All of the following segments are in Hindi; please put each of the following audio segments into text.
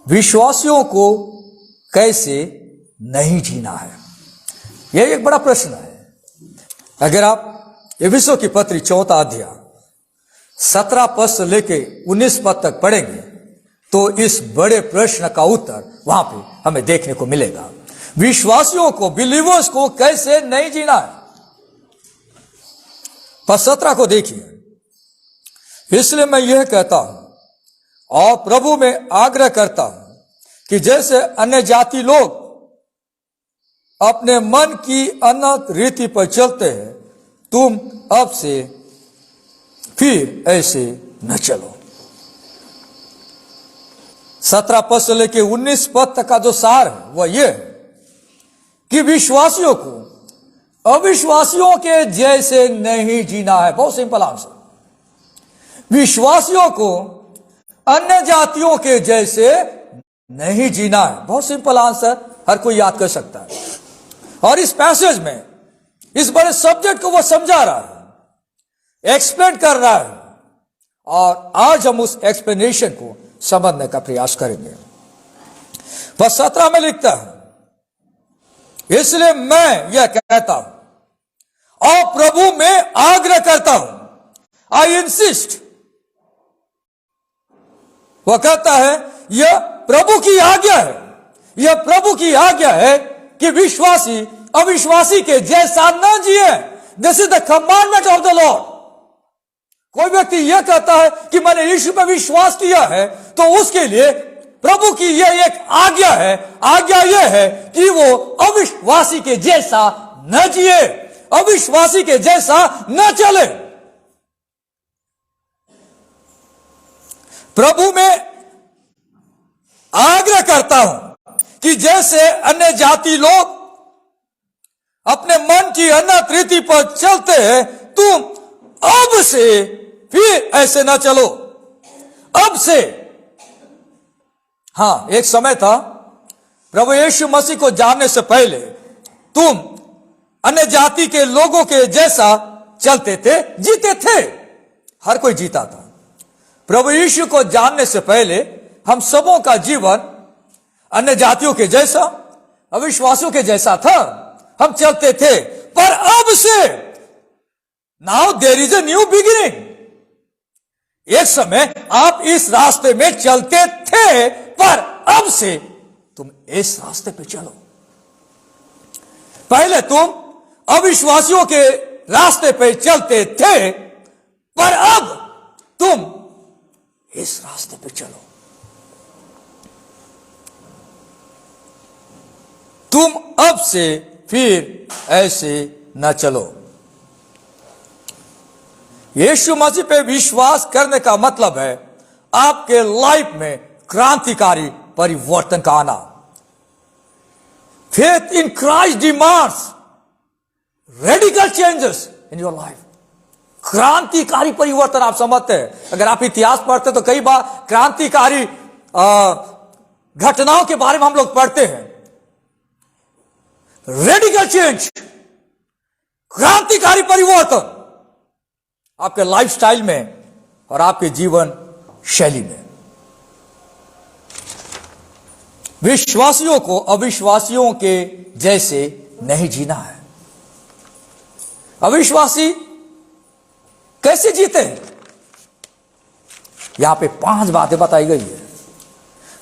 विश्वासियों को कैसे नहीं जीना है, यह एक बड़ा प्रश्न है। अगर आप एफिसियों की पत्री 4 अध्याय 17 पद से लेके 19 पद तक पढ़ेंगे तो इस बड़े प्रश्न का उत्तर वहां पे हमें देखने को मिलेगा। विश्वासियों को, बिलीवर्स को कैसे नहीं जीना है। पद 17 को देखिए। इसलिए मैं यह कहता हूं और प्रभु में आग्रह करता हूं कि जैसे अन्य जाति लोग अपने मन की अनंत रीति पर चलते हैं, तुम अब से फिर ऐसे न चलो। 17 पद से लेके 19 पद तक का जो सार है वह यह है कि विश्वासियों को अविश्वासियों के जैसे नहीं जीना है। बहुत सिंपल आंसर। विश्वासियों को अन्य जातियों के जैसे नहीं जीना है। बहुत सिंपल आंसर, हर कोई याद कर सकता है। और इस पैसेज में इस बड़े सब्जेक्ट को वो समझा रहा है, एक्सप्लेन कर रहा है, और आज हम उस एक्सप्लेनेशन को समझने का प्रयास करेंगे। पद 17 में लिखता है, इसलिए मैं यह कहता हूं और प्रभु में आग्रह करता हूं, आई इंसिस्ट। वह कहता है यह प्रभु की आज्ञा है, यह प्रभु की आज्ञा है कि विश्वासी अविश्वासी के जैसा न जिए। This is the commandment of the Lord. कोई व्यक्ति यह कहता है कि मैंने यीशु पर विश्वास किया है, तो उसके लिए प्रभु की यह एक आज्ञा है। आज्ञा यह है कि वो अविश्वासी के जैसा न जिए, अविश्वासी के जैसा न चले। प्रभु में आग्रह करता हूं कि जैसे अन्य जाति लोग अपने मन की अनंत रीति पर चलते हैं, तुम अब से फिर ऐसे न चलो। अब से, हां, एक समय था प्रभु यीशु मसीह को जानने से पहले तुम अन्य जाति के लोगों के जैसा चलते थे, जीते थे। हर कोई जीता था। प्रभु यीशु को जानने से पहले हम सबों का जीवन अन्य जातियों के जैसा, अविश्वासियों के जैसा था। हम चलते थे। पर अब से, now there is a new beginning. एक समय आप इस रास्ते में चलते थे, पर अब से तुम इस रास्ते पे चलो। पहले तुम अविश्वासियों के रास्ते पे चलते थे, पर अब तुम इस रास्ते पे चलो। तुम अब से फिर ऐसे न चलो। यीशु मसीह पे विश्वास करने का मतलब है आपके लाइफ में क्रांतिकारी परिवर्तन का आना। Faith in Christ demands radical changes in your life. क्रांतिकारी परिवर्तन आप समझते हैं। अगर आप इतिहास पढ़ते तो कई बार क्रांतिकारी घटनाओं के बारे में हम लोग पढ़ते हैं। रेडिकल चेंज, क्रांतिकारी परिवर्तन आपके लाइफस्टाइल में और आपके जीवन शैली में। विश्वासियों को अविश्वासियों के जैसे नहीं जीना है। अविश्वासी कैसे जीते हैं? यहां पे 5 बातें बताई गई है।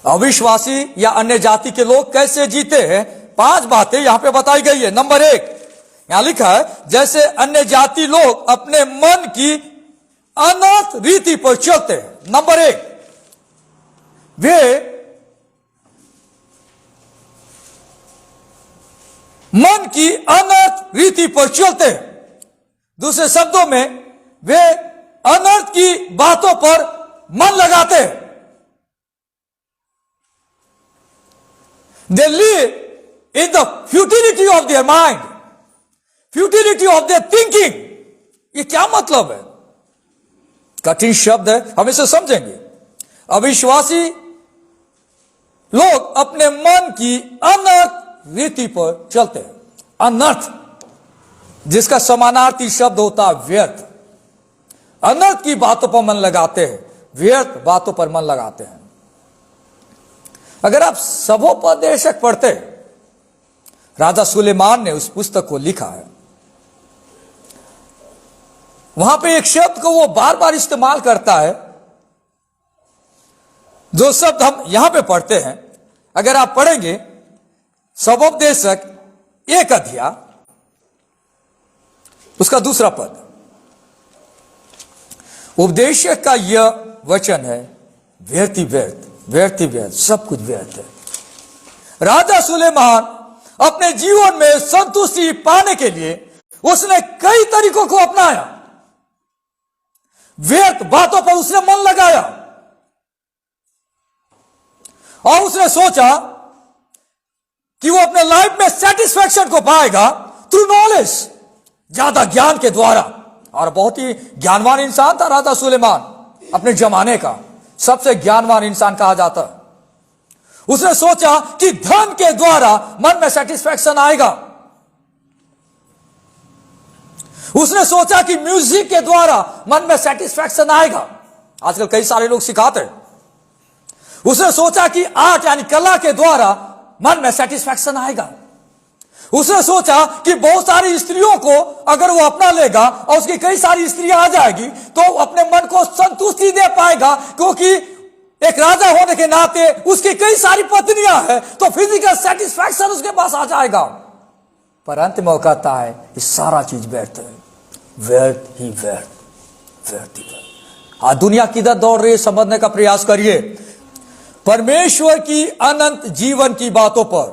अविश्वासी या अन्य जाति के लोग कैसे जीते हैं, 5 बातें यहां पे बताई गई है। नंबर 1 यहां लिखा है, जैसे अन्य जाति लोग अपने मन की अनंत रीति पर चलते हैं। नंबर 1, वे मन की अनर्थ रीति पर चलते हैं। दूसरे शब्दों में वे अनर्थ की बातों पर मन लगाते हैं। They live in the futility of their mind, futility of their thinking. ये क्या मतलब है? कठिन शब्द है, हम इसे समझेंगे। अविश्वासी लोग अपने मन की अनर्थ रीति पर चलते हैं। अनर्थ, जिसका समानार्थी शब्द होता है व्यर्थ। अनर्थ की बातों पर मन लगाते हैं, व्यर्थ बातों पर मन लगाते हैं। अगर आप सबोपदेशक पढ़ते, राजा सुलेमान ने उस पुस्तक को लिखा है, वहां पे एक शब्द को वो बार बार इस्तेमाल करता है, जो शब्द हम यहां पे पढ़ते हैं। अगर आप पढ़ेंगे सबोपदेशक 1 अध्याय उसका 2 पद, उपदेशक का यह वचन है, व्यर्थ ही व्यर्थ, व्यर्थ ही व्यर्थ, सब कुछ व्यर्थ है। राजा सुलेमान अपने जीवन में संतुष्टि पाने के लिए उसने कई तरीकों को अपनाया, व्यर्थ बातों पर उसने मन लगाया और उसने सोचा कि वो अपने लाइफ में सेटिस्फैक्शन को पाएगा थ्रू नॉलेज, ज्यादा ज्ञान के द्वारा। और बहुत ही ज्ञानवान इंसान था राजा सुलेमान, अपने जमाने का सबसे ज्ञानवान इंसान कहा जाता। उसने सोचा कि धन के द्वारा मन में सेटिस्फैक्शन आएगा। उसने सोचा कि म्यूजिक के द्वारा मन में सेटिस्फैक्शन आएगा, आजकल कई सारे लोग सिखाते हैं। उसने सोचा कि आर्ट यानी कला के द्वारा मन में सेटिस्फैक्शन आएगा। उसने सोचा कि बहुत सारी स्त्रियों को अगर वो अपना लेगा और उसकी कई सारी स्त्रियां आ जाएगी तो अपने मन को संतुष्टि दे पाएगा, क्योंकि एक राजा होने के नाते उसकी कई सारी पत्नियां हैं, तो फिजिकल सेटिस्फैक्शन उसके पास आ जाएगा। पर अंत में वो कहता है ये सारा चीज व्यर्थ है, व्यर्थ ही व्यर्थ, व्यर्थ ही व्यर्थ। आज दुनिया किधर दौड़ रही है समझने का प्रयास करिए। परमेश्वर की अनंत जीवन की बातों पर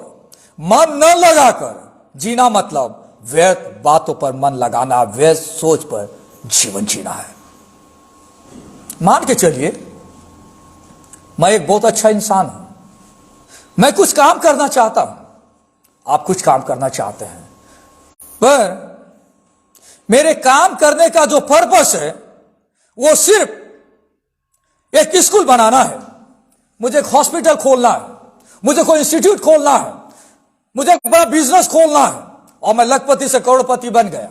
मन न लगाकर जीना मतलब व्यर्थ बातों पर मन लगाना, व्यर्थ सोच पर जीवन जीना है। मान के चलिए मैं एक बहुत अच्छा इंसान हूं, मैं कुछ काम करना चाहता हूं, आप कुछ काम करना चाहते हैं, पर मेरे काम करने का जो पर्पस है वो सिर्फ एक स्कूल बनाना है, मुझे एक हॉस्पिटल खोलना है, मुझे कोई इंस्टीट्यूट खोलना है, मुझे एक बड़ा बिजनेस खोलना है, और मैं लखपति से करोड़पति बन गया।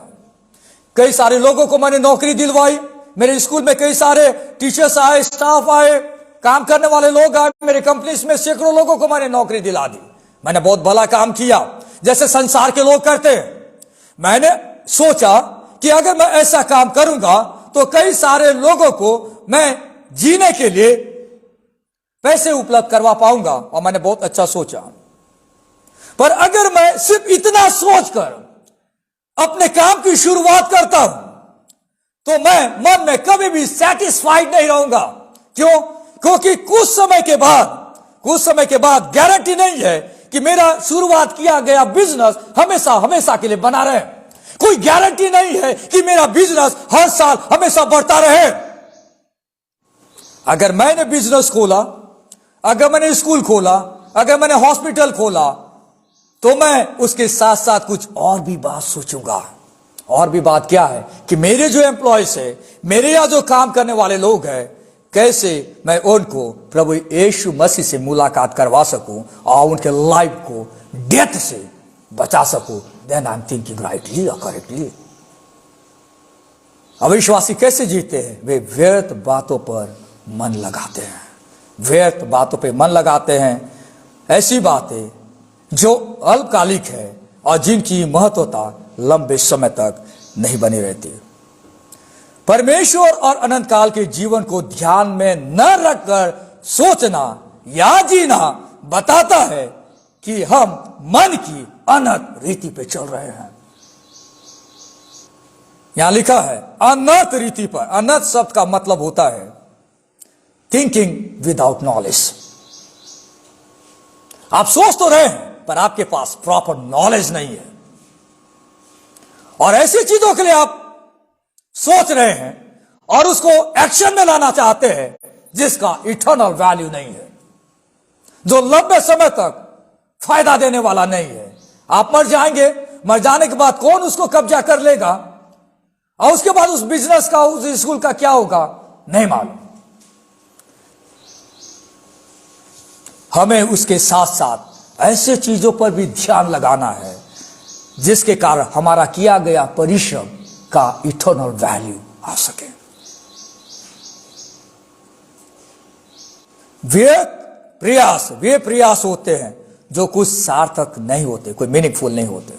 कई सारे लोगों को मैंने नौकरी दिलवाई, मेरे स्कूल में कई सारे टीचर्स आए, स्टाफ आए, काम करने वाले लोग आए, मेरे कंपनीज में सैकड़ों लोगों को मैंने नौकरी दिला दी। मैंने बहुत भला काम किया जैसे संसार के लोग करते हैं। मैंने सोचा कि अगर मैं ऐसा काम करूंगा तो कई सारे लोगों को मैं जीने के लिए पैसे उपलब्ध करवा पाऊंगा, और मैंने बहुत अच्छा सोचा। पर अगर मैं सिर्फ इतना सोचकर अपने काम की शुरुआत करता हूं तो मैं मन में कभी भी सेटिस्फाइड नहीं रहूंगा। क्यों? क्योंकि कुछ समय के बाद गारंटी नहीं है कि मेरा शुरुआत किया गया बिजनेस हमेशा हमेशा के लिए बना रहे। कोई गारंटी नहीं है कि मेरा बिजनेस हर साल हमेशा बढ़ता रहे। अगर मैंने बिजनेस खोला, अगर मैंने स्कूल खोला, अगर मैंने हॉस्पिटल खोला, तो मैं उसके साथ साथ कुछ और भी बात सोचूंगा। और भी बात क्या है कि मेरे जो एम्प्लॉयज है, मेरे यहां जो काम करने वाले लोग हैं, कैसे मैं उनको प्रभु यीशु मसीह से मुलाकात करवा सकूं और उनके लाइफ को डेथ से बचा सकूं। Then I am thinking rightly और करेक्टली। अविश्वासी कैसे जीते हैं? वे व्यर्थ बातों पर मन लगाते हैं, व्यर्थ बातों पर मन लगाते हैं, ऐसी बातें जो अल्पकालिक है और जिनकी महत्वता लंबे समय तक नहीं बनी रहती। परमेश्वर और अनंत काल के जीवन को ध्यान में न रखकर सोचना या जीना बताता है कि हम मन की अनंत रीति पे चल रहे हैं। यहां लिखा है अनंत रीति पर। अनंत शब्द का मतलब होता है थिंकिंग विदाउट नॉलेज। आप सोच तो रहे हैं पर आपके पास प्रॉपर नॉलेज नहीं है, और ऐसी चीजों के लिए आप सोच रहे हैं और उसको एक्शन में लाना चाहते हैं जिसका इटर्नल वैल्यू नहीं है, जो लंबे समय तक फायदा देने वाला नहीं है। आप मर जाएंगे, मर जाने के बाद कौन उसको कब्जा कर लेगा और उसके बाद उस बिजनेस का, उस स्कूल का क्या होगा नहीं मालूम। हमें उसके साथ साथ ऐसे चीजों पर भी ध्यान लगाना है जिसके कारण हमारा किया गया परिश्रम का इटर्नल वैल्यू आ सके। व्यर्थ प्रयास वे प्रयास होते हैं जो कुछ सार्थक नहीं होते, कोई मीनिंगफुल नहीं होते।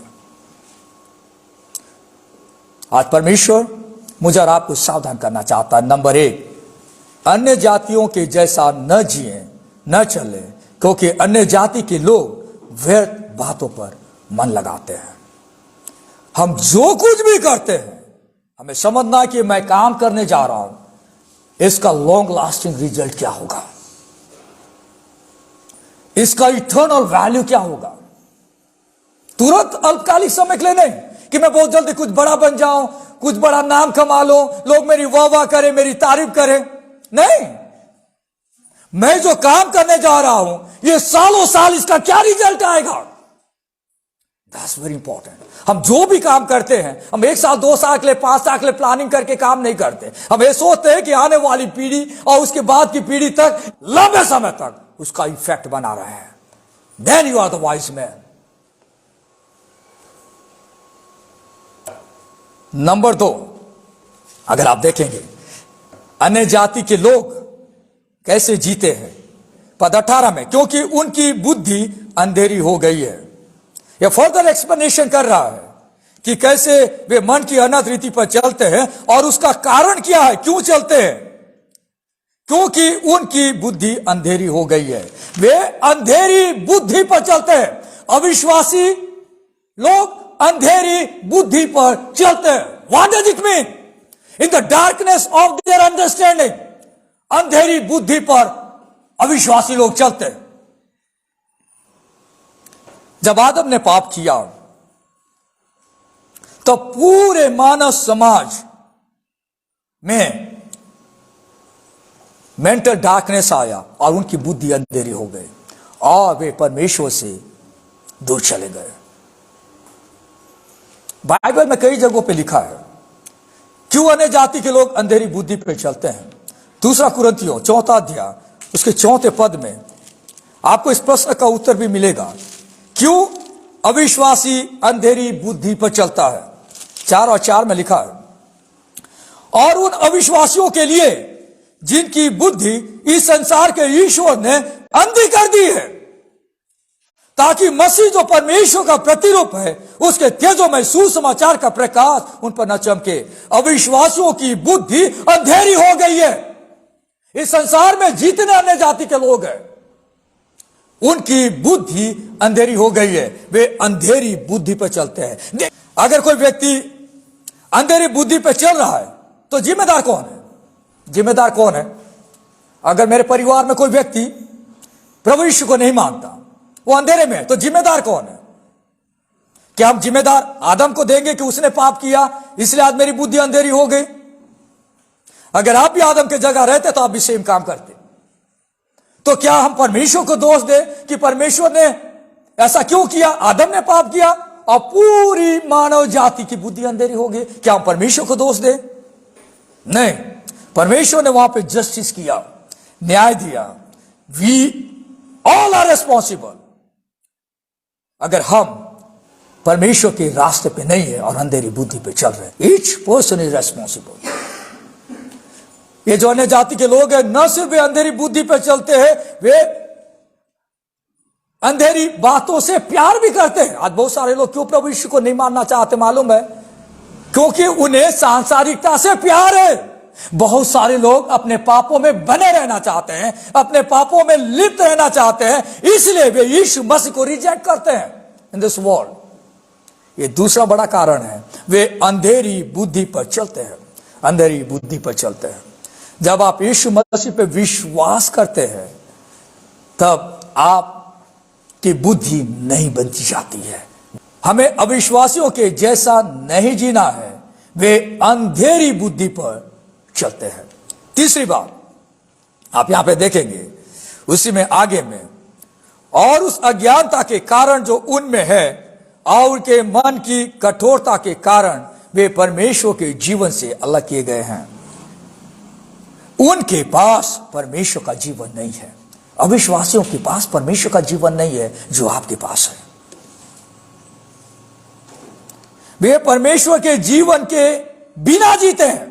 आज परमेश्वर मुझे और आपको सावधान करना चाहता है। नंबर 1, अन्य जातियों के जैसा न जिए, न चले, क्योंकि अन्य जाति के लोग व्यर्थ बातों पर मन लगाते हैं। हम जो कुछ भी करते हैं, हमें समझना है कि मैं काम करने जा रहा हूं, इसका लॉन्ग लास्टिंग रिजल्ट क्या होगा, इसका इटर्नल वैल्यू क्या होगा। तुरंत अल्पकालिक समय के लिए नहीं कि मैं बहुत जल्दी कुछ बड़ा बन जाऊं, कुछ बड़ा नाम कमा लो, लोग मेरी वाह करें, मेरी तारीफ करें। नहीं, मैं जो काम करने जा रहा हूं, ये सालों साल इसका क्या रिजल्ट आएगा, दैट्स वेरी इंपॉर्टेंट। हम जो भी काम करते हैं, हम 1 साल 2 साल के लिए 5 साल के लिए प्लानिंग करके काम नहीं करते। हम ये सोचते हैं कि आने वाली पीढ़ी और उसके बाद की पीढ़ी तक, लंबे समय तक उसका इफेक्ट बना रहे हैं। Then you are the wise man. Number 2, अगर आप देखेंगे अन्य जाति के लोग कैसे जीते हैं, पद 18 में, क्योंकि उनकी बुद्धि अंधेरी हो गई है। यह फर्दर एक्सप्लेनेशन कर रहा है कि कैसे वे मन की अनंत रीति पर चलते हैं और उसका कारण क्या है, क्यों चलते हैं। क्योंकि उनकी बुद्धि अंधेरी हो गई है, वे अंधेरी बुद्धि पर चलते हैं। अविश्वासी लोग अंधेरी बुद्धि पर चलते हैं। What does it mean? In the darkness of their understanding, अंधेरी बुद्धि पर अविश्वासी लोग चलते हैं। जब आदम ने पाप किया तो पूरे मानव समाज में मेंटल डार्कनेस आया और उनकी बुद्धि अंधेरी हो गई और वे परमेश्वर से दूर चले गए। बाइबल में कई जगहों पे लिखा है क्यों अन्य जाति के लोग अंधेरी बुद्धि पे चलते हैं। 2 कुरिन्थियों 4 अध्याय उसके 4 पद में आपको इस प्रश्न का उत्तर भी मिलेगा, क्यों अविश्वासी अंधेरी बुद्धि पर चलता है। 4 और 4 में लिखा है, और उन अविश्वासियों के लिए जिनकी बुद्धि इस संसार के ईश्वर ने अंधी कर दी है, ताकि मसीह जो परमेश्वर का प्रतिरूप है, उसके तेजोमय सुसमाचार का प्रकाश उन पर न चमके। अविश्वासियों की बुद्धि अंधेरी हो गई है। इस संसार में जितने अन्य जाति के लोग हैं, उनकी बुद्धि अंधेरी हो गई है, वे अंधेरी बुद्धि पर चलते हैं। अगर कोई व्यक्ति अंधेरी बुद्धि पर चल रहा है तो जिम्मेदार कौन है? जिम्मेदार कौन है? अगर मेरे परिवार में कोई व्यक्ति प्रभु यीशु को नहीं मानता, वो अंधेरे में है, तो जिम्मेदार कौन है? क्या हम जिम्मेदार आदम को देंगे कि उसने पाप किया इसलिए आज मेरी बुद्धि अंधेरी हो गई? अगर आप भी आदम की जगह रहते तो आप भी सेम काम करते। तो क्या हम परमेश्वर को दोष दें कि परमेश्वर ने ऐसा क्यों किया? आदम ने पाप किया और पूरी मानव जाति की बुद्धि अंधेरी हो गई। क्या हम परमेश्वर को दोष दें? नहीं, परमेश्वर ने वहां पे जस्टिस किया, न्याय दिया। We all are responsible. अगर हम परमेश्वर के रास्ते पे नहीं है और अंधेरी बुद्धि पे चल रहे हैं, ईच पर्सन इज रेस्पॉन्सिबल। ये जो अन्य जाति के लोग हैं, न सिर्फ वे अंधेरी बुद्धि पे चलते हैं, वे अंधेरी बातों से प्यार भी करते हैं। आज बहुत सारे लोग क्यों प्रभु यीशु को नहीं मानना चाहते मालूम है? क्योंकि उन्हें सांसारिकता से प्यार है। बहुत सारे लोग अपने पापों में बने रहना चाहते हैं, अपने पापों में लिप्त रहना चाहते हैं, इसलिए वे यीशु मसीह को रिजेक्ट करते हैं इन दिस वर्ल्ड। ये दूसरा बड़ा कारण है, वे अंधेरी बुद्धि पर चलते हैं। अंधेरी बुद्धि पर चलते हैं। जब आप यीशु मसीह पे विश्वास करते हैं, तब आपकी बुद्धि नहीं बनती जाती है। हमें अविश्वासियों के जैसा नहीं जीना है, वे अंधेरी बुद्धि पर चलते हैं। तीसरी बात आप यहां पे देखेंगे उसी में आगे में, और उस अज्ञानता के कारण जो उनमें है और उनके मन की कठोरता के कारण वे परमेश्वर के जीवन से अलग किए गए हैं। उनके पास परमेश्वर का जीवन नहीं है। अविश्वासियों के पास परमेश्वर का जीवन नहीं है जो आपके पास है। वे परमेश्वर के जीवन के बिना जीते हैं।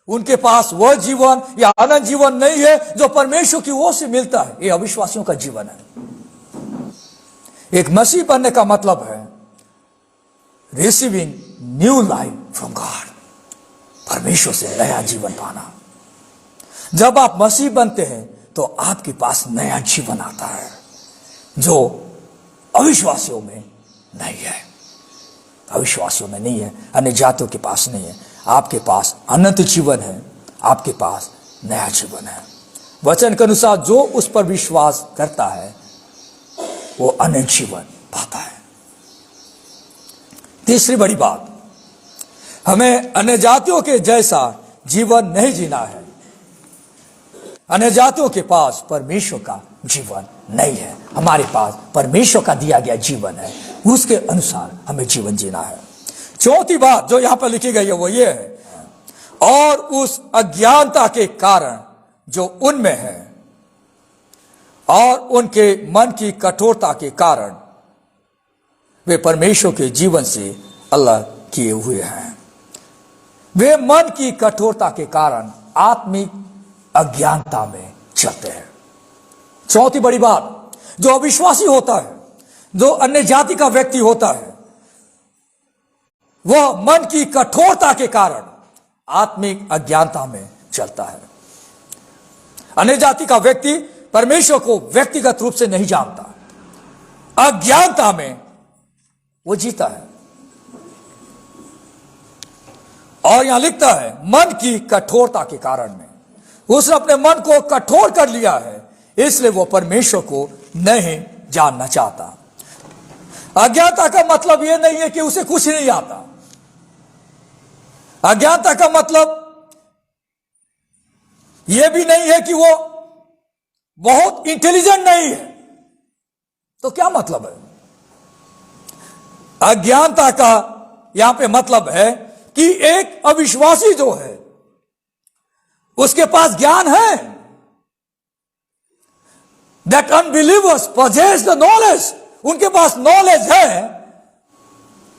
उनके पास वह जीवन या अनंत जीवन नहीं है जो परमेश्वर की ओर से मिलता है। यह अविश्वासियों का जीवन है। एक मसीह बनने का मतलब है receiving new life from God, परमेश्वर से नया जीवन पाना। जब आप मसीह बनते हैं तो आपके पास नया जीवन आता है जो अविश्वासियों में नहीं है, अविश्वासियों में नहीं है, अन्य जातियों के पास नहीं है। आपके पास अनंत जीवन है, आपके पास नया जीवन है। वचन के अनुसार जो उस पर विश्वास करता है वो अनंत जीवन पाता है। तीसरी बड़ी बात, हमें अन्य जातियों के जैसा जीवन नहीं जीना है। अन्य जातियों के पास परमेश्वर का जीवन नहीं है, हमारे पास परमेश्वर का दिया गया जीवन है, उसके अनुसार हमें जीवन जीना है। चौथी बात जो यहां पर लिखी गई है वो ये है, और उस अज्ञानता के कारण जो उनमें है और उनके मन की कठोरता के कारण वे परमेश्वर के जीवन से अलग किए हुए हैं। वे मन की कठोरता के कारण आत्मिक अज्ञानता में चलते हैं। चौथी बड़ी बात, जो अविश्वासी होता है, जो अन्य जाति का व्यक्ति होता है, वह मन की कठोरता के कारण आत्मिक अज्ञानता में चलता है। अन्य जाति का व्यक्ति परमेश्वर को व्यक्तिगत रूप से नहीं जानता, अज्ञानता में वो जीता है। और यहां लिखता है मन की कठोरता के कारण में, उसने अपने मन को कठोर कर लिया है, इसलिए वो परमेश्वर को नहीं जानना चाहता। अज्ञानता का मतलब यह नहीं है कि उसे कुछ नहीं आता। अज्ञानता का मतलब यह भी नहीं है कि वो बहुत इंटेलिजेंट नहीं है। तो क्या मतलब है? अज्ञानता का यहां पे मतलब है कि एक अविश्वासी जो है उसके पास ज्ञान है। That unbelievers possess the knowledge, उनके पास नॉलेज है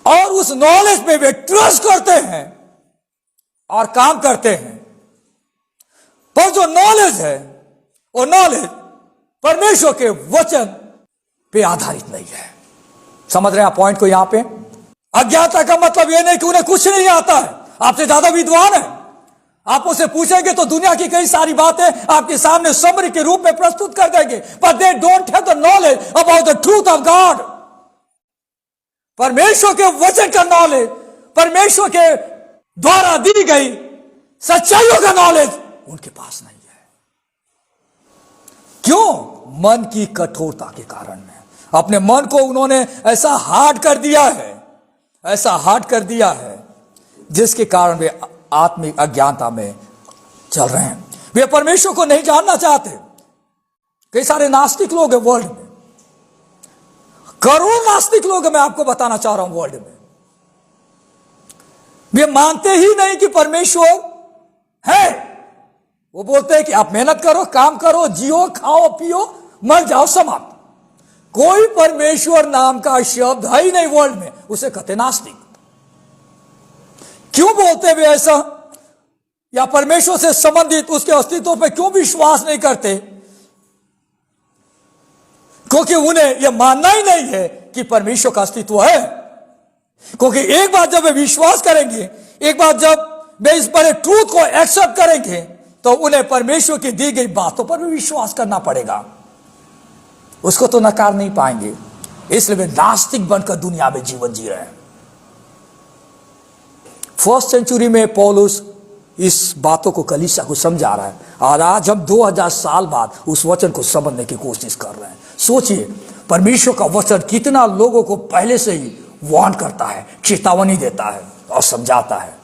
और उस नॉलेज पे वे ट्रस्ट करते हैं और काम करते हैं। पर जो नॉलेज है वो नॉलेज परमेश्वर के वचन पे आधारित नहीं है। समझ रहे हैं आप पॉइंट को? यहां पे अज्ञानता का मतलब यह नहीं कि उन्हें कुछ नहीं आता है, आपसे ज्यादा विद्वान है। आप उसे पूछेंगे तो दुनिया की कई सारी बातें आपके सामने समरी के रूप में प्रस्तुत कर देंगे, पर they don't have the knowledge about the truth of God. परमेश्वर के वचन का नॉलेज, परमेश्वर के द्वारा दी गई सच्चाइयों का नॉलेज उनके पास नहीं है। क्यों? मन की कठोरता के कारण में। अपने मन को उन्होंने ऐसा हार्ड कर दिया है, ऐसा हार्ड कर दिया है जिसके कारण वे आत्मिक अज्ञानता में चल रहे हैं। वे परमेश्वर को नहीं जानना चाहते। कई सारे नास्तिक लोग हैं वर्ल्ड में, करोड़ों नास्तिक लोग हैं, मैं आपको बताना चाह रहा हूं वर्ल्ड में। वे मानते ही नहीं कि परमेश्वर है। वो बोलते हैं कि आप मेहनत करो, काम करो, जियो, खाओ, पियो, मर जाओ, समाप्त। कोई परमेश्वर नाम का शब्द है ही नहीं वर्ल्ड में, उसे कहते नास्तिक। क्यों बोलते वे ऐसा? या परमेश्वर से संबंधित उसके अस्तित्व पर क्यों विश्वास नहीं करते? क्योंकि उन्हें यह मानना ही नहीं है कि परमेश्वर का अस्तित्व है। क्योंकि एक बार जब वे विश्वास करेंगे, एक बार जब वे इस बड़े ट्रूथ को एक्सेप्ट करेंगे, तो उन्हें परमेश्वर की दी गई बातों पर भी विश्वास करना पड़ेगा। उसको तो नकार नहीं पाएंगे। इसलिए वे नास्तिक बनकर दुनिया में जीवन जी रहे हैं। फर्स्ट सेंचुरी में पौलुस इस बातों को कलीसिया को समझा रहा है, और आज हम 2000 साल बाद उस वचन को समझने की कोशिश कर रहे हैं। सोचिए, परमेश्वर का वचन कितना लोगों को पहले से ही वार्न करता है, चेतावनी देता है और समझाता है।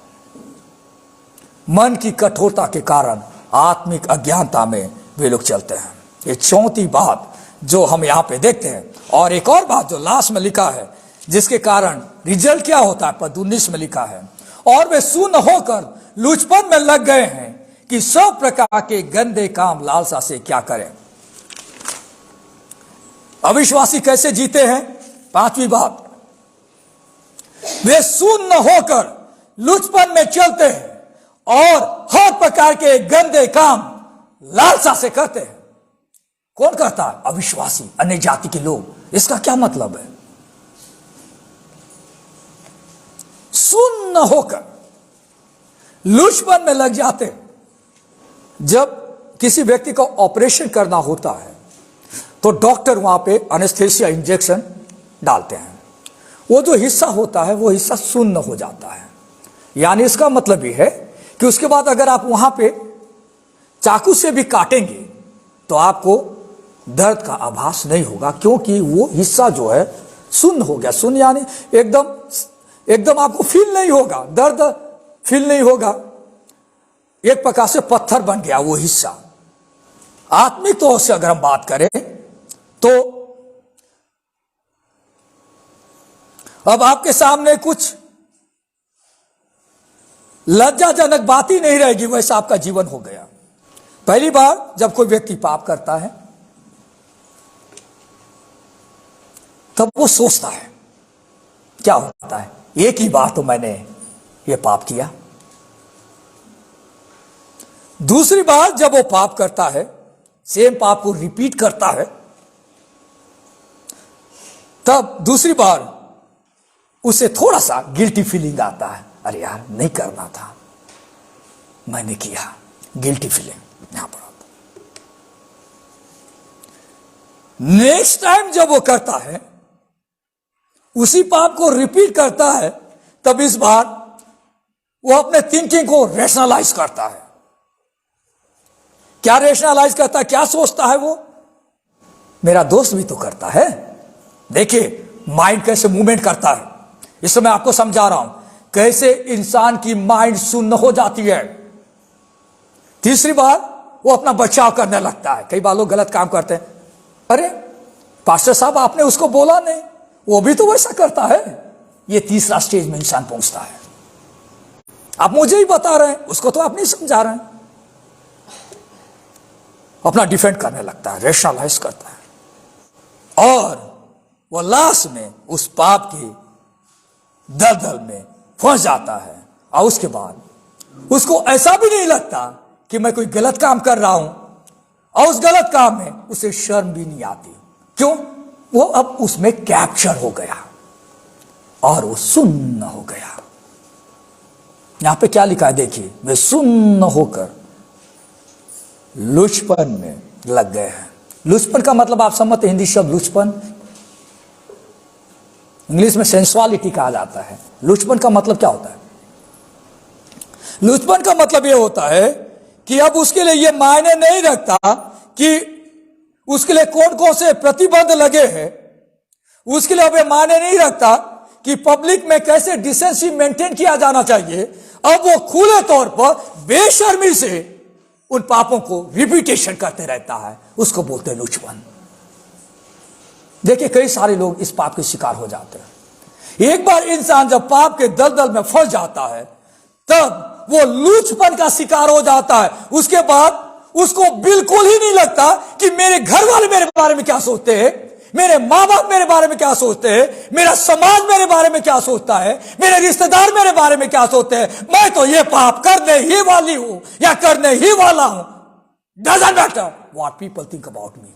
मन की कठोरता के कारण आत्मिक अज्ञानता में वे लोग चलते हैं। ये चौथी बात जो हम यहां पे देखते हैं। और एक और बात जो लास्ट में लिखा है, जिसके कारण रिजल्ट क्या होता है, पद 19 में लिखा है, और वे सुन्न होकर लुचपन में लग गए हैं कि सब प्रकार के गंदे काम लालसा से क्या करें। अविश्वासी कैसे जीते हैं? पांचवी बात, वे सुन्न होकर लुचपन में चलते हैं और हर प्रकार के गंदे काम लालसा से करते हैं। कौन करता है? अविश्वासी, अन्य जाति के लोग। इसका क्या मतलब है? सुन्न होकर लुचपन में लग जाते हैं। जब किसी व्यक्ति को ऑपरेशन करना होता है तो डॉक्टर वहां पे एनेस्थेसिया इंजेक्शन डालते हैं। वो जो हिस्सा होता है वो हिस्सा सुन्न हो जाता है। यानी इसका मतलब ये है कि उसके बाद अगर आप वहां पे चाकू से भी काटेंगे तो आपको दर्द का आभास नहीं होगा, क्योंकि वो हिस्सा जो है सुन्न हो गया। सुन्न यानी एकदम आपको फील नहीं होगा, दर्द फील नहीं होगा। एक प्रकार से पत्थर बन गया वो हिस्सा। आत्मिक तौर से अगर हम बात करें तो अब आपके सामने कुछ लज्जाजनक बात ही नहीं रहेगी, वैसा आपका जीवन हो गया। पहली बार जब कोई व्यक्ति पाप करता है तब वो सोचता है, क्या होता है, एक ही बार तो मैंने ये पाप किया। दूसरी बार जब वो पाप करता है, सेम पाप को रिपीट करता है, तब दूसरी बार उसे थोड़ा सा गिल्टी फीलिंग आता है, अरे यार नहीं करना था, मैंने किया। गिल्टी फीलिंग यहां पर आता। नेक्स्ट टाइम जब वो करता है, उसी पाप को रिपीट करता है, तब इस बार वो अपने थिंकिंग को रैशनलाइज करता है। क्या रैशनलाइज करता है? क्या सोचता है वो? मेरा दोस्त भी तो करता है। देखिए माइंड कैसे मूवमेंट करता है। इस समय आपको समझा रहा हूं कैसे इंसान की माइंड सुन्न हो जाती है। तीसरी बार वो अपना बचाव करने लगता है। कई बार लोग गलत काम करते हैं, अरे पास्टर साहब आपने उसको बोला नहीं, वो भी तो वैसा करता है। ये तीसरा स्टेज में इंसान पहुंचता है। आप मुझे ही बता रहे हैं, उसको तो आप नहीं समझा रहे हैं। अपना डिफेंड करने लगता है, रैशनलाइज करता है, और वो लास्ट में उस पाप की दलदल में फंस जाता है। और उसके बाद उसको ऐसा भी नहीं लगता कि मैं कोई गलत काम कर रहा हूं, और उस गलत काम में उसे शर्म भी नहीं आती। क्यों? वो अब उसमें कैप्चर हो गया और वो सुन्न हो गया। यहां पे क्या लिखा है देखिए, वे सुन्न होकर लुचपन में लग गए हैं। लुचपन का मतलब आप समझते, हिंदी शब्द लुचपन, इंग्लिश में सेंसुअलिटी कहा जाता है। लुचपन का मतलब क्या होता है? लुचपन का मतलब यह होता है कि अब उसके लिए यह मायने नहीं रखता कि उसके लिए कौन कौन से प्रतिबंध लगे हैं। उसके लिए अब यह मायने नहीं रखता कि पब्लिक में कैसे डिसेंसी मेंटेन किया जाना चाहिए। अब वो खुले तौर पर बेशर्मी से उन पापों को रिपीटेशन करते रहता है। उसको बोलते हैं लुचपन। देखिए कई सारे लोग इस पाप के शिकार हो जाते हैं। एक बार इंसान जब पाप के दलदल में फंस जाता है तब वो लुचपन का शिकार हो जाता है। उसके बाद उसको बिल्कुल ही नहीं लगता कि मेरे घर वाले मेरे बारे में क्या सोचते हैं, मेरे माँ बाप मेरे बारे में क्या सोचते हैं, मेरा समाज मेरे बारे में क्या सोचता है, मेरे रिश्तेदार मेरे बारे में क्या सोचते हैं। मैं तो ये पाप करने ही वाली हूं या करने ही वाला हूं। Doesn't matter what people think about me.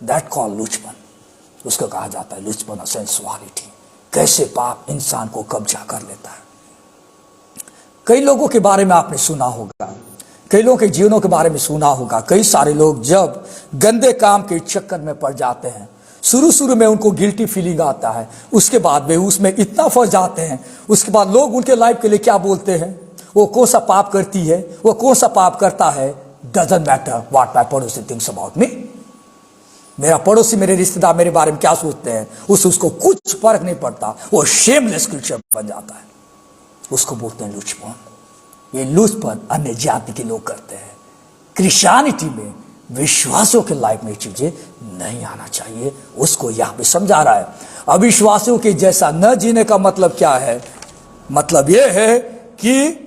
That call लुचपन। उसको कहा जाता है लुचपन, सेंसुअलिटी। कैसे पाप इंसान को कब्जा कर लेता है। कई लोगों के बारे में आपने सुना होगा, कई लोगों के जीवनों के बारे में सुना होगा। कई सारे लोग जब गंदे काम के चक्कर में पड़ जाते हैं, शुरू में उनको गिल्टी फीलिंग आता है, उसके बाद वे उसमें इतना फंस जाते हैं, उसके बाद लोग उनके लाइफ के लिए क्या बोलते हैं, वो कौन सा पाप करती है, वो कौन सा पाप करता है। डजंट मैटर व्हाट माय पड़ोसी थिंक्स अबाउट मी। मेरा पड़ोसी, मेरे रिश्तेदार मेरे बारे में क्या सोचते हैं, उसको कुछ फर्क नहीं पड़ता। वो शेमलेस क्रिएचर बन जाता है। उसको बोलते हैं लुचपन। ये लुचपन अन्य जाति के लोग करते हैं। क्रिश्चियनिटी में विश्वासियों के लाइफ में चीजें नहीं आना चाहिए। उसको यहां पे समझा रहा है। अविश्वासियों के जैसा न जीने का मतलब क्या है? मतलब यह है कि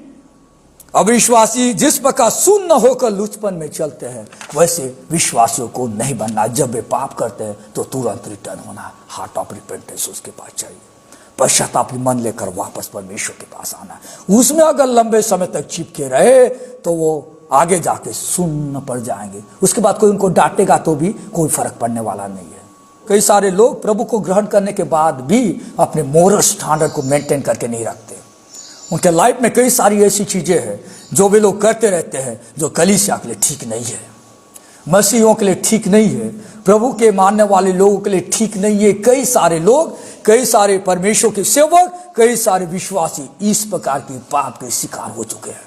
अविश्वासी जिस प्रकार सुन्न होकर लुचपन में चलते हैं, वैसे विश्वासियों को नहीं बनना। जब वे पाप करते हैं तो तुरंत रिटर्न होना, हार्ट ऑफ रिपेंटेंस उसके पास चाहिए। पश्चाताप की मन लेकर वापस परमेश्वर के पास आना। उसमें अगर लंबे समय तक चिपके रहे तो वो आगे जाके सुन्न पड़ जाएंगे। उसके बाद कोई उनको डांटेगा तो भी कोई फर्क पड़ने वाला नहीं है। कई सारे लोग प्रभु को ग्रहण करने के बाद भी अपने मोरल स्टैंडर्ड को मेंटेन करके नहीं रखते। उनके लाइफ में कई सारी ऐसी चीजें हैं जो वे लोग करते रहते हैं जो कलीसिया के लिए ठीक नहीं है, मसीहियों के लिए ठीक नहीं है, प्रभु के मानने वाले लोगों के लिए ठीक नहीं है। कई सारे लोग, कई सारे परमेश्वर के सेवक, कई सारे विश्वासी इस प्रकार के पाप के शिकार हो चुके हैं।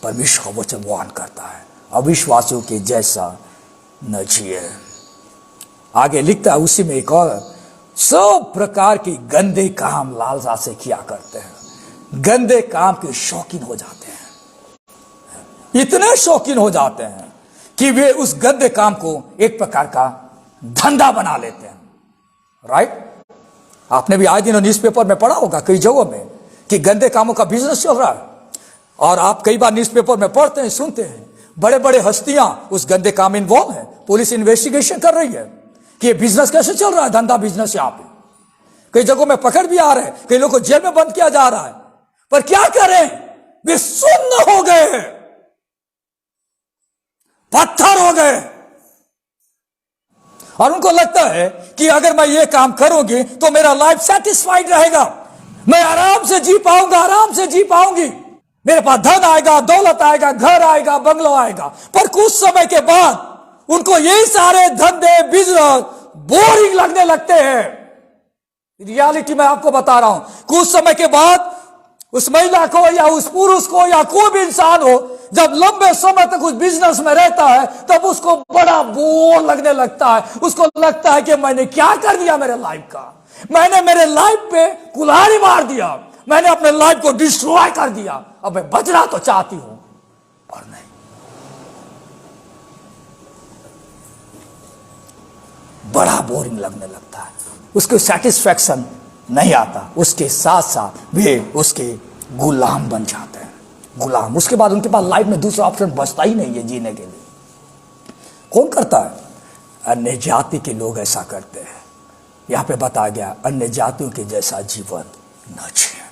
परमेश्वर का वचन वार्न करता है, अविश्वासियों के जैसा न जिए। आगे लिखता है उसी में एक और, सब प्रकार के गंदे काम लालसा से किया करते हैं। गंदे काम के शौकीन हो जाते हैं, इतने शौकीन हो जाते हैं कि वे उस गंदे काम को एक प्रकार का धंधा बना लेते हैं। राइट? आपने भी आए दिन न्यूज़पेपर में पढ़ा होगा कई जगहों में कि गंदे कामों का बिजनेस चल रहा है। और आप कई बार न्यूज़पेपर में पढ़ते हैं, सुनते हैं, बड़े बड़े हस्तियां उस गंदे काम में इन्वॉल्व है। पुलिस इन्वेस्टिगेशन कर रही है कि ये बिजनेस कैसे चल रहा है, धंधा बिजनेस यहां पे। कई जगहों में पकड़ भी आ रहे हैं, कई लोगों को जेल में बंद किया जा रहा है। पर क्या करें, वे सुन्न हो गए हैं, पत्थर हो गए, और उनको लगता है कि अगर मैं ये काम करूंगी तो मेरा लाइफ सेटिस्फाइड रहेगा, मैं आराम से जी पाऊंगा, आराम से जी पाऊंगी, मेरे पास धन आएगा, दौलत आएगा, घर आएगा, बंगलो आएगा। पर कुछ समय के बाद उनको यही सारे धंधे, बिजनेस बोरिंग लगने लगते हैं। रियलिटी मैं आपको बता रहा हूं, कुछ समय के बाद उस महिला को या उस पुरुष को या कोई भी इंसान हो, जब लंबे समय तक उस बिजनेस में रहता है तब उसको बड़ा बोर लगने लगता है। उसको लगता है कि मैंने क्या कर दिया मेरे लाइफ का, मैंने मेरे लाइफ पे कुल्हाड़ी मार दिया, मैंने अपने लाइफ को डिस्ट्रॉय कर दिया। अब मैं बचना तो चाहती हूं पर नहीं। बड़ा बोरिंग लगने लगता है, उसको सेटिस्फैक्शन नहीं आता। उसके साथ साथ वे उसके गुलाम बन जाते हैं, गुलाम। उसके बाद उनके पास लाइफ में दूसरा ऑप्शन बचता ही नहीं है जीने के लिए। कौन करता है? अन्य जाति के लोग ऐसा करते हैं। यहां पे बताया गया अन्य जातियों के जैसा जीवन न जिए।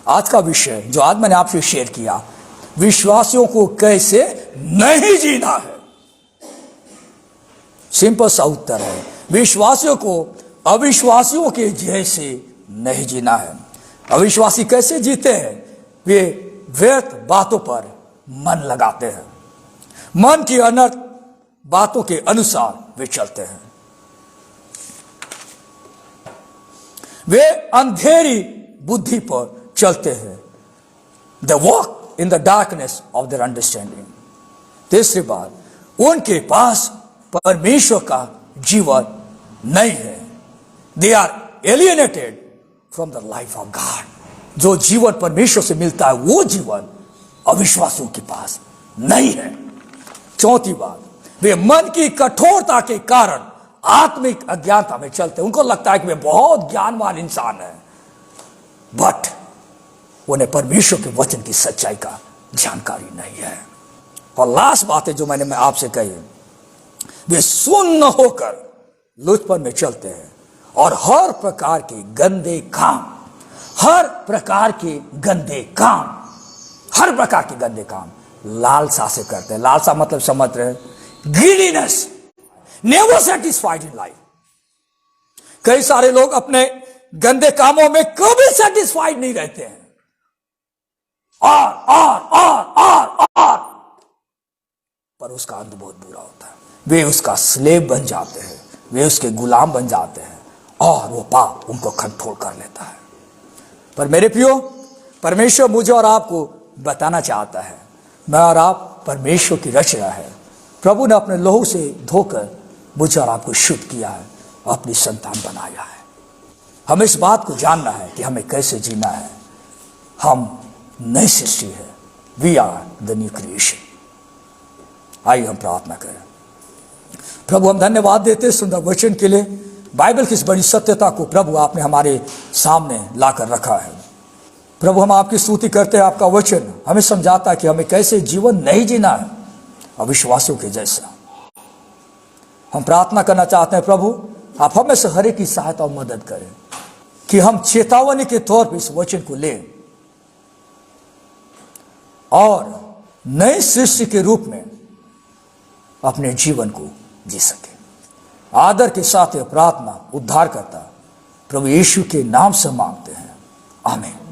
आज का विषय जो आज मैंने आपसे शेयर किया, विश्वासियों को कैसे नहीं जीना है। सिंपल सा उत्तर है, विश्वासियों को अविश्वासियों के जैसे नहीं जीना है। अविश्वासी कैसे जीते हैं? वे व्यर्थ बातों पर मन लगाते हैं, मन की अनर्थ बातों के अनुसार वे चलते हैं। वे अंधेरी बुद्धि पर चलते हैं। They walk in the darkness of their understanding. तीसरी बात, उनके पास परमेश्वर का जीवन नहीं है। They are alienated from the life of God. जो जीवन परमेश्वर से मिलता है वो जीवन अविश्वासियों के पास नहीं है। चौथी बात, वे मन की कठोरता के कारण आत्मिक अज्ञानता में चलते हैं। उनको लगता है कि वे बहुत ज्ञानवान इंसान है, बट उन्हें परमेश्वर के वचन की सच्चाई का जानकारी नहीं है। और लास्ट बात है जो मैंने आपसे कही, वे सुन्न होकर लुचपन में चलते हैं और हर प्रकार के गंदे काम, हर प्रकार के गंदे काम, हर प्रकार के गंदे काम लालसा से करते हैं। लालसा मतलब समझ रहे, greediness, never satisfied in life. कई सारे लोग अपने गंदे कामों में कभी सेटिस्फाइड नहीं रहते हैं, और पर उसका अंत बहुत बुरा होता है। वे उसका स्लेव बन जाते हैं, वे उसके गुलाम बन जाते हैं और वो पाप उनको कंट्रोल कर लेता है। पर मेरे प्रियो, परमेश्वर मुझे और आपको बताना चाहता है, मैं और आप परमेश्वर की रचना है। प्रभु ने अपने लहू से धोकर मुझे और आपको शुद्ध किया है, अपनी संतान बनाया है। हमें इस बात को जानना है कि हमें कैसे जीना है। हम नई सृष्टि है, we are the new creation. आइए हम प्रार्थना करें। प्रभु, हम धन्यवाद देते सुंदर वचन के लिए। बाइबल की इस बड़ी सत्यता को प्रभु आपने हमारे सामने लाकर रखा है। प्रभु, हम आपकी स्तुति करते हैं। आपका वचन हमें समझाता है कि हमें कैसे जीवन नहीं जीना है अविश्वासियों के जैसा। हम प्रार्थना करना चाहते हैं प्रभु, आप हमें से हर एक की सहायता और मदद करें कि हम चेतावनी के तौर पर इस वचन को लें और नए सृष्टि के रूप में अपने जीवन को जी सके। आदर के साथ यह प्रार्थना उद्धार करता प्रभु यीशु के नाम से मांगते हैं, आमीन।